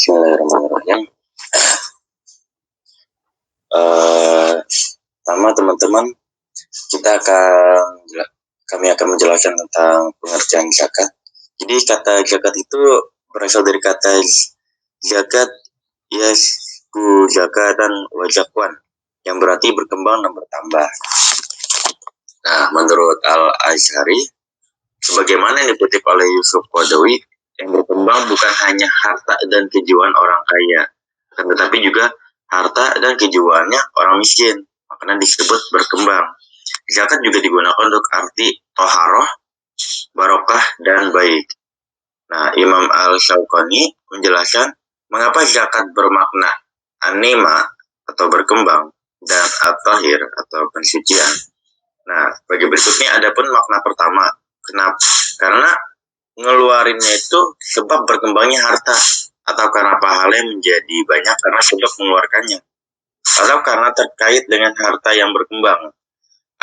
Bismillahirrahmanirrahim. Pertama teman-teman, kami akan menjelaskan tentang pengertian zakat. Jadi kata zakat itu berasal dari kata zakat, yasku zakat dan wajakwan, yang berarti berkembang dan bertambah. Nah, menurut Al-Azhari, sebagaimana yang dikutip oleh Yusuf Qadawi, yang berkembang bukan hanya harta dan kejiwaan orang kaya, tetapi juga harta dan kejiwaannya orang miskin, makanya disebut berkembang. Zakat juga digunakan untuk arti toharoh, barokah, dan baik. Nah, Imam Al-Shawqani menjelaskan mengapa zakat bermakna anima atau berkembang dan at-tahir atau pensucian. Nah, bagi berikutnya ada pun makna pertama. Kenapa? Karena ngeluarinnya itu sebab berkembangnya harta, atau karena pahalanya menjadi banyak karena sebab mengeluarkannya, atau karena terkait dengan harta yang berkembang.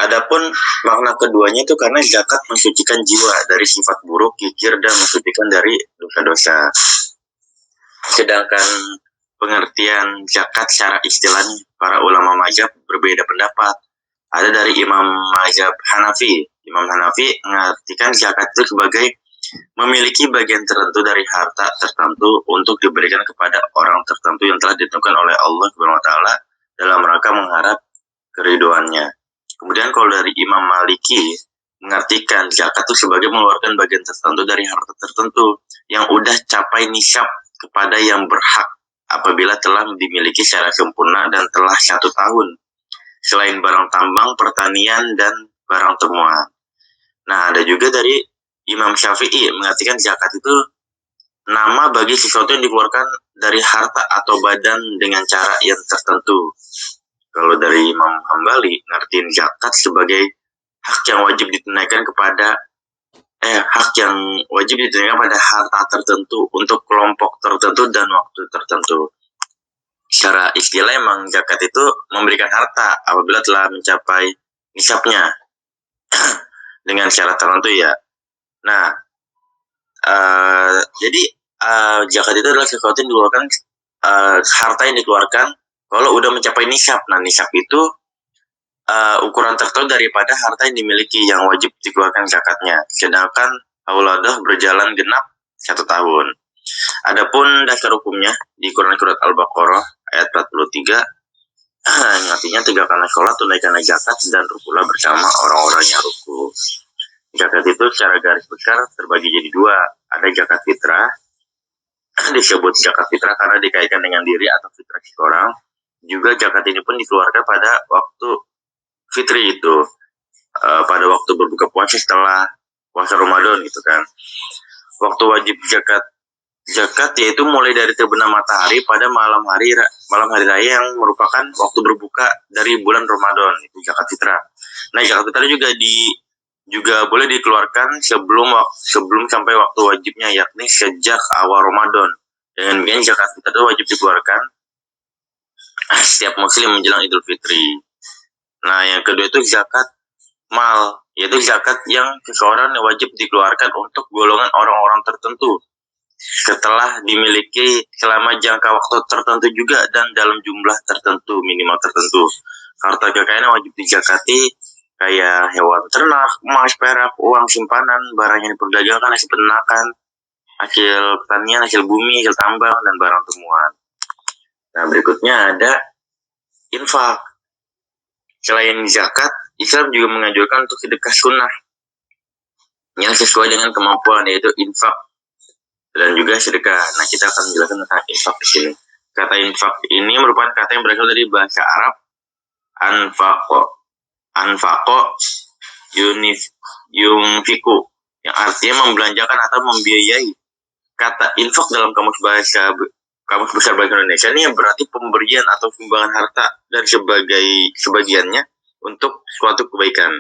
Adapun makna keduanya itu karena zakat mensucikan jiwa dari sifat buruk, kikir, dan mensucikan dari dosa-dosa. Sedangkan pengertian zakat secara istilahnya, para ulama mazhab berbeda pendapat. Ada dari Imam mazhab Hanafi. Imam Hanafi mengartikan zakat itu sebagai memiliki bagian tertentu dari harta tertentu untuk diberikan kepada orang tertentu yang telah ditentukan oleh Allah SWT dalam rangka mengharap keriduannya. Kemudian kalau dari Imam Maliki mengartikan zakat itu sebagai mengeluarkan bagian tertentu dari harta tertentu yang udah capai nisab kepada yang berhak apabila telah dimiliki secara sempurna dan telah 1 tahun, selain barang tambang, pertanian, dan barang temuan. Nah, ada juga dari Imam Syafi'i mengartikan zakat itu nama bagi sesuatu yang dikeluarkan dari harta atau badan dengan cara yang tertentu. Kalau dari Imam Hambali ngertiin zakat sebagai hak yang wajib ditunaikan pada harta tertentu untuk kelompok tertentu dan waktu tertentu. Secara istilah emang zakat itu memberikan harta apabila telah mencapai nisabnya dengan syarat tertentu ya. Nah, jadi zakat itu adalah sesuatu yang dikeluarkan, harta yang dikeluarkan kalau udah mencapai nisab. Nah, nisab itu ukuran tertentu daripada harta yang dimiliki yang wajib dikeluarkan zakatnya. Sedangkan auladah berjalan genap 1 tahun. Adapun dasar hukumnya di Quran Surat Al-Baqarah ayat 43, artinya 3 kali sholat, tunaikan zakat, dan rukulah bersama orang-orang yang ruku. Zakat itu secara garis besar terbagi jadi 2. Ada zakat fitrah, disebut zakat fitrah karena dikaitkan dengan diri atau fitrah seseorang. Juga zakat ini pun dikeluarkan pada waktu fitri itu, pada waktu berbuka puasa setelah puasa Ramadan gitu kan. Waktu wajib zakat yaitu mulai dari terbenam matahari pada malam hari raya yang merupakan waktu berbuka dari bulan Ramadan, itu zakat fitrah. Nah, zakat fitrah juga boleh dikeluarkan sebelum sampai waktu wajibnya, yakni sejak awal Ramadan. Dengan demikian zakat fitrah itu wajib dikeluarkan setiap muslim menjelang Idul Fitri. Nah, yang kedua itu zakat mal, yaitu zakat yang seseorang wajib dikeluarkan untuk golongan orang-orang tertentu setelah dimiliki selama jangka waktu tertentu juga dan dalam jumlah tertentu, minimal tertentu. Harta kekayaan wajib dizakati kayak hewan ternak, emas, perak, uang simpanan, barang yang diperdagangkan, hasil peternakan, hasil pertanian, hasil bumi, hasil tambang, dan barang temuan. Nah, berikutnya ada infak. Selain zakat, Islam juga menganjurkan untuk sedekah sunnah yang sesuai dengan kemampuan, yaitu infak dan juga sedekah. Nah, kita akan menjelaskan tentang infak di sini. Kata infak ini merupakan kata yang berasal dari bahasa Arab anfaqo yunfiku, yang artinya membelanjakan atau membiayai. Kata infak dalam kamus besar bahasa Indonesia ini berarti pemberian atau sumbangan harta dan sebagiannya untuk suatu kebaikan.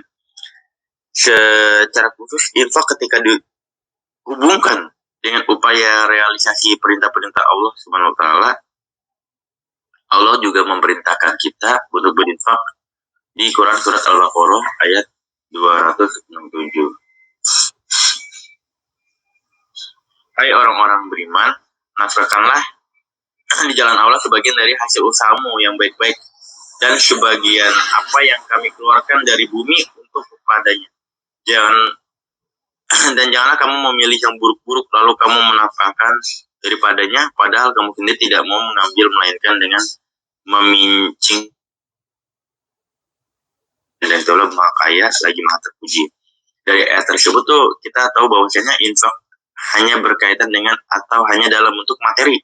Secara khusus infak ketika dihubungkan dengan upaya realisasi perintah-perintah Allah Subhanahu wa taala, Allah juga memerintahkan kita untuk berinfak di Quran Surat Al-Baqarah ayat 267. Hai orang-orang beriman, nafkahkanlah di jalan Allah sebagian dari hasil usahamu yang baik-baik, dan sebagian apa yang kami keluarkan dari bumi untuk kepadanya. Dan janganlah kamu memilih yang buruk-buruk lalu kamu menafkahkan daripadanya, padahal kamu sendiri tidak mau mengambil, melainkan dengan memincing. Dan Allah maha kaya lagi maha terpuji. Dari ayat tersebut tuh kita tahu bahwasanya infak hanya berkaitan dengan atau hanya dalam bentuk materi.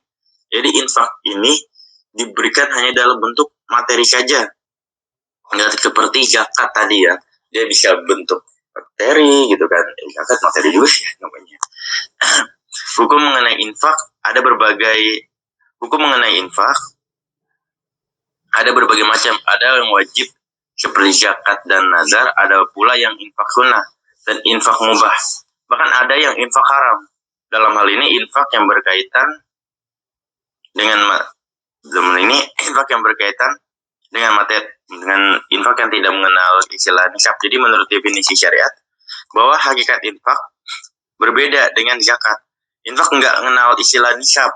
Jadi infak ini diberikan hanya dalam bentuk materi saja. Nggak seperti zakat tadi ya, dia bisa bentuk materi gitu kan. Zakat materi juga ya namanya. Hukum mengenai infak ada berbagai hukum mengenai infak ada berbagai macam. Ada yang wajib seperti zakat dan nazar, ada pula yang infak sunnah dan infak mubah. Bahkan ada yang infak haram. Dalam hal ini infak yang berkaitan dengan materi, dengan infak yang tidak mengenal istilah nisab. Jadi menurut definisi syariat, bahwa hakikat infak berbeda dengan zakat. Infak nggak mengenal istilah nisab.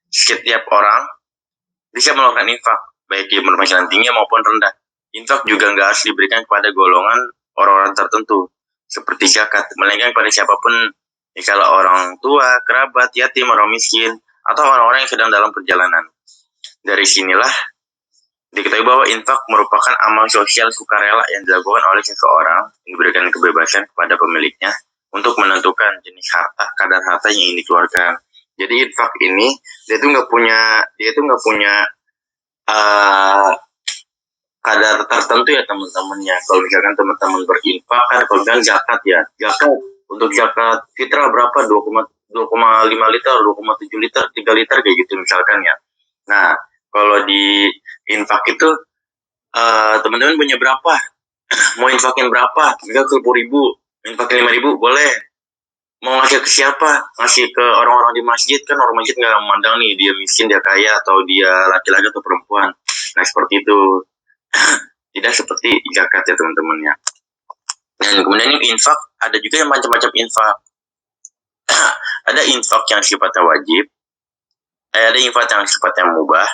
Setiap orang bisa melakukan infak, baik dia berpenghasilan tinggi maupun rendah. Infak juga nggak harus diberikan kepada golongan orang-orang tertentu, seperti zakat, melainkan kepada siapapun, misalnya orang tua, kerabat, yatim, orang miskin, atau orang-orang yang sedang dalam perjalanan. Dari sinilah diketahui bahwa infak merupakan amal sosial sukarela yang dilakukan oleh seseorang yang diberikan kebebasan kepada pemiliknya untuk menentukan jenis harta, kadar harta yang ingin dikeluarkan. Jadi infak ini dia tuh nggak punya kadar tertentu ya teman-temannya. Kalau misalkan teman-teman berinfak kan, kalau misalkan zakat ya, zakat untuk zakat fitrah berapa, 2,5 liter, 2,7 liter, 3 liter kayak gitu misalkan ya. Nah kalau di infak itu teman-teman punya berapa, mau infakin berapa, enggak 10.000, infakin 5.000 boleh. Mau ngasih ke siapa? Ngasih ke orang-orang di masjid, kan orang masjid nggak memandang nih dia miskin, dia kaya, atau dia laki-laki atau perempuan. Nah seperti itu. Tidak seperti zakat ya teman-teman ya. Dan kemudian infak ada juga yang macam-macam infak. Ada infak yang sifatnya wajib, ada infak yang sifatnya mubah,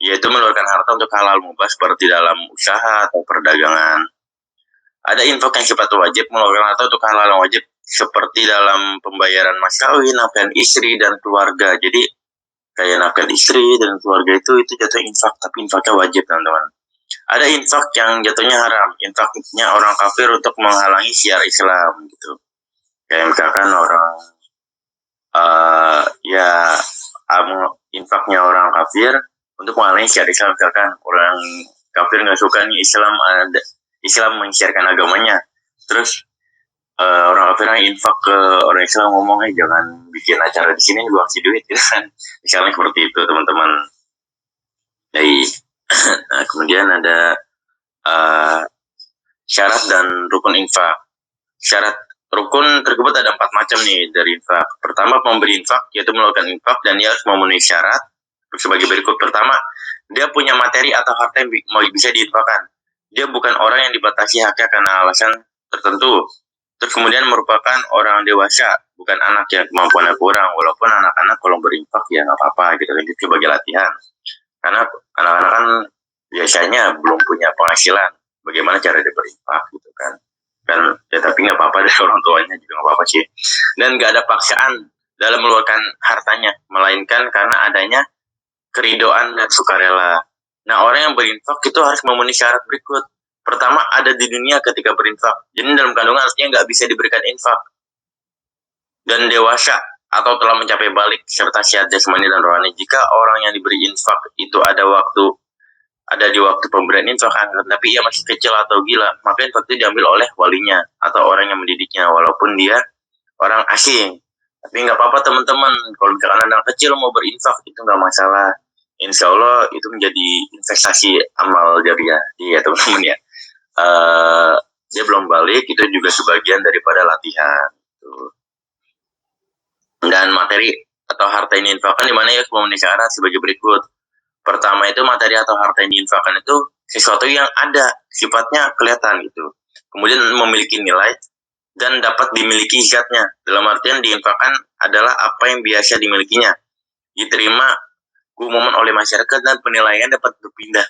yaitu mengeluarkan harta untuk halal mubah seperti dalam usaha atau perdagangan. Ada infak yang sifatnya wajib, mengeluarkan harta untuk halal wajib seperti dalam pembayaran mas kawin, nafkahan istri dan keluarga. Jadi kayak nafkahan istri dan keluarga itu jatuh infak, tapi infaknya wajib teman-teman. Ada infak yang jatuhnya haram, infaknya orang kafir untuk menghalangi syiar Islam gitu. Kayak misalkan orang infaknya orang kafir untuk menghalangi syiar Islam. Misalkan orang kafir nggak suka nih Islam mensiarkan agamanya, terus orang kafir infak ke orang Islam ngomongnya jangan bikin acara di sini, gua kasih duit gitu kan. Misalnya seperti itu teman-teman. Jadi nah, kemudian ada syarat dan rukun infak. Syarat rukun tersebut ada 4 macam nih dari infak. Pertama, pemberi infak, yaitu melakukan infak dan dia harus memenuhi syarat sebagai berikut. Pertama, dia punya materi atau harta yang bisa diinfakkan. Dia bukan orang yang dibatasi haknya karena alasan tertentu. Terus kemudian merupakan orang dewasa, bukan anak yang kemampuannya kurang. Walaupun anak-anak kalau berinfak ya nggak apa-apa gitu, itu sebagai latihan. Karena anak-anak kan biasanya belum punya penghasilan. Bagaimana cara dia berinfak gitu kan. Dan ya tapi nggak apa-apa dari orang tuanya juga nggak apa-apa sih. Dan nggak ada paksaan dalam mengeluarkan hartanya, melainkan karena adanya keridoan dan sukarela. Nah orang yang berinfak itu harus memenuhi syarat berikut. Pertama, ada di dunia ketika berinfak. Jadi dalam kandungan artinya nggak bisa diberikan infak. Dan dewasa atau telah mencapai balik serta sehat jasmani dan rohani. Jika orang yang diberi infak itu ada di waktu pemberian infak, tapi ia masih kecil atau gila, maka infak itu diambil oleh walinya atau orang yang mendidiknya, walaupun dia orang asing. Tapi nggak apa-apa teman-teman, kalau misalkan anak kecil mau berinfak itu nggak masalah. Insya Allah itu menjadi investasi amal jariah. Iya teman-teman ya. Dia belum balik, itu juga sebagian daripada latihan. Dan materi atau harta yang diinfakkan di mana ya memenuhi syarat sebagai berikut. Pertama itu materi atau harta yang diinfakkan itu sesuatu yang ada, sifatnya kelihatan gitu. Kemudian memiliki nilai dan dapat dimiliki zatnya. Dalam artian diinfakkan adalah apa yang biasa dimilikinya, diterima keumuman oleh masyarakat dan penilaian dapat berpindah.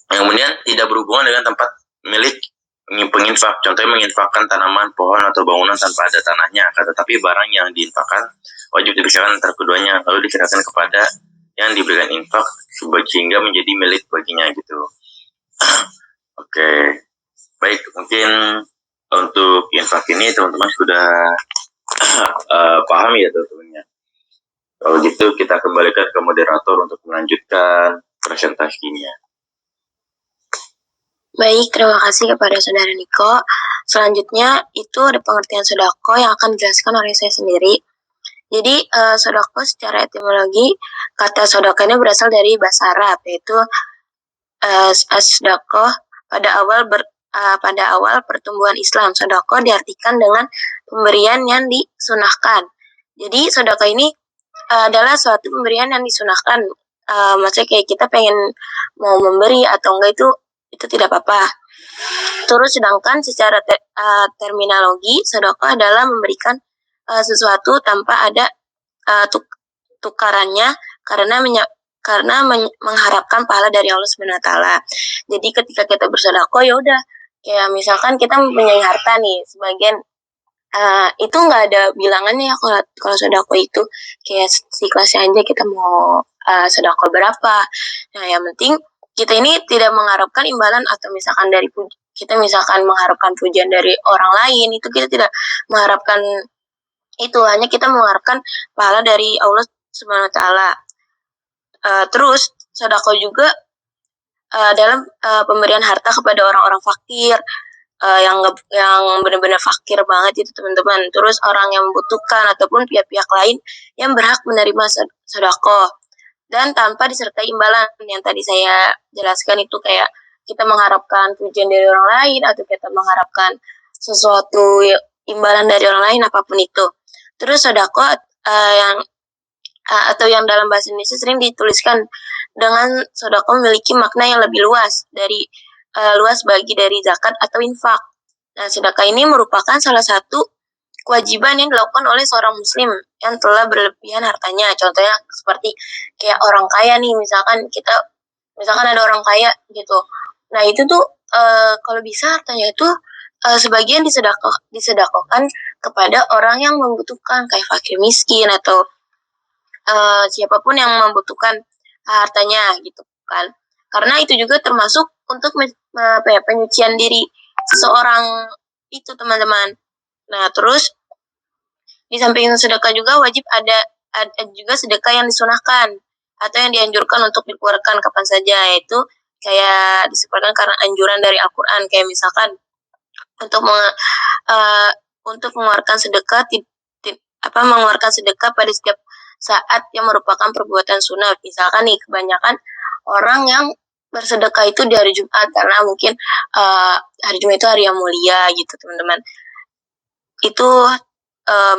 Kemudian tidak berhubungan dengan tempat milik penginfak. Contohnya menginfakkan tanaman, pohon, atau bangunan tanpa ada tanahnya. Tetapi barang yang diinfakkan wajib dipisahkan antara keduanya, lalu diserahkan kepada yang diberikan infak sehingga menjadi milik baginya gitu. Oke, baik, mungkin untuk infak ini teman-teman sudah paham ya teman-teman. Kalau gitu kita kembalikan ke moderator untuk melanjutkan presentasinya. Baik, terima kasih kepada Saudara Niko. Selanjutnya itu ada pengertian sodako yang akan dijelaskan oleh saya sendiri. Jadi sodako secara etimologi, kata sodako ini berasal dari bahasa Arab, yaitu sodako pada awal pertumbuhan Islam. Sodako diartikan dengan pemberian yang disunahkan. Jadi sodako ini adalah suatu pemberian yang disunahkan. Maksudnya kayak kita pengen mau memberi atau enggak itu tidak apa-apa. Terus sedangkan secara terminologi, sedekah adalah memberikan sesuatu tanpa ada tukarannya karena mengharapkan pahala dari Allah Subhanahu wa taala. Jadi ketika kita bersedekah ya udah kayak misalkan kita mempunyai harta nih sebagian itu nggak ada bilangannya ya kalau sedekah itu kayak seikhlasnya aja kita mau sedekah berapa. Nah yang penting kita ini tidak mengharapkan imbalan atau misalkan dari kita misalkan mengharapkan pujian dari orang lain, itu kita tidak mengharapkan itu, hanya kita mengharapkan pahala dari Allah Subhanahu wa taala. Terus sedekah juga dalam pemberian harta kepada orang-orang fakir yang benar-benar fakir banget itu teman-teman. Terus orang yang membutuhkan ataupun pihak-pihak lain yang berhak menerima sedekah. Dan tanpa disertai imbalan yang tadi saya jelaskan itu kayak kita mengharapkan pujian dari orang lain atau kita mengharapkan sesuatu imbalan dari orang lain apapun itu. Terus sedekah atau yang dalam bahasa Indonesia sering dituliskan dengan sedekah memiliki makna yang lebih luas bagi dari zakat atau infak. Nah, sedekah ini merupakan salah satu kewajiban yang dilakukan oleh seorang muslim yang telah berlebihan hartanya. Contohnya seperti kayak orang kaya nih, misalkan ada orang kaya gitu. Nah itu tuh kalau bisa hartanya itu sebagian disedekahkan kepada orang yang membutuhkan kayak fakir miskin atau siapapun yang membutuhkan hartanya gitu kan. Karena itu juga termasuk untuk penyucian diri seseorang itu teman-teman. Nah, terus di samping sedekah juga wajib ada juga sedekah yang disunahkan atau yang dianjurkan untuk dikeluarkan kapan saja, yaitu kayak disebutkan karena anjuran dari Al-Quran, kayak misalkan untuk mengeluarkan sedekah pada setiap saat yang merupakan perbuatan sunnah. Misalkan nih kebanyakan orang yang bersedekah itu di hari Jumat karena mungkin hari Jumat itu hari yang mulia gitu teman-teman. Itu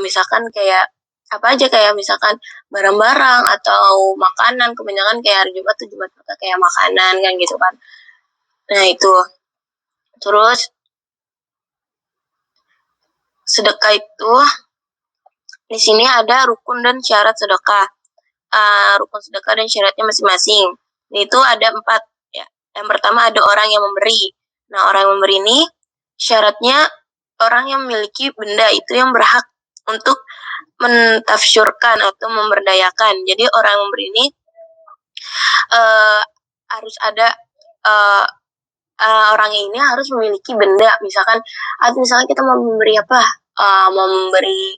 misalkan kayak apa aja, kayak misalkan barang-barang atau makanan, kebanyakan kayak hari Jumat tuh Jumat kayak makanan kan gitu kan. Nah itu. Terus sedekah itu di sini ada rukun dan syarat sedekah. Rukun sedekah dan syaratnya masing-masing. Itu ada 4 ya. Yang pertama ada orang yang memberi. Nah, orang yang memberi ini syaratnya orang yang memiliki benda itu yang berhak untuk mentafsyurkan atau memberdayakan. Jadi orang yang memberi ini harus ada orang ini harus memiliki benda. Misalkan kita mau memberi apa? Mau memberi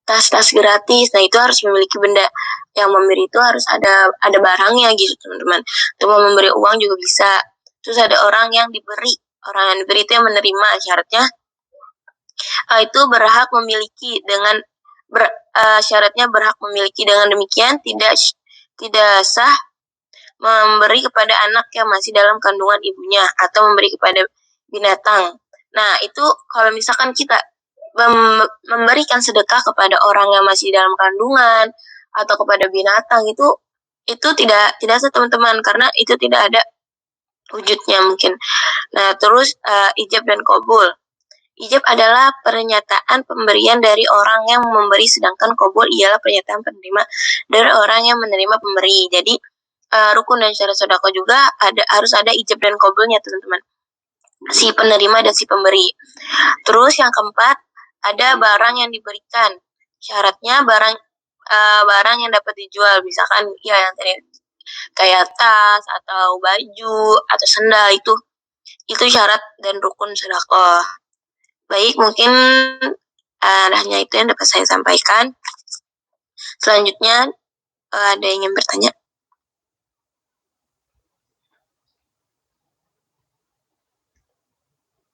tas-tas gratis. Nah, itu harus memiliki benda. Yang memberi itu harus ada barangnya gitu, teman-teman. Atau mau memberi uang juga bisa. Terus ada orang yang diberi. Orang yang diberi itu yang menerima. Syaratnya itu berhak memiliki dengan syaratnya berhak memiliki, dengan demikian tidak sah memberi kepada anak yang masih dalam kandungan ibunya atau memberi kepada binatang. Nah, itu kalau misalkan kita memberikan sedekah kepada orang yang masih dalam kandungan atau kepada binatang itu tidak sah teman-teman, karena itu tidak ada wujudnya mungkin. Nah, terus ijab dan qabul. Ijab adalah pernyataan pemberian dari orang yang memberi, sedangkan qabul ialah pernyataan penerima dari orang yang menerima pemberi. Jadi rukun dan syarat sedekah juga harus ada ijab dan qabulnya, teman-teman. Si penerima dan si pemberi. Terus yang keempat, ada barang yang diberikan. Syaratnya barang yang dapat dijual, misalkan ya yang tadi kayak tas atau baju atau sendal, itu syarat dan rukun sedekah. Baik, mungkin hanya itu yang dapat saya sampaikan. Selanjutnya ada yang ingin bertanya?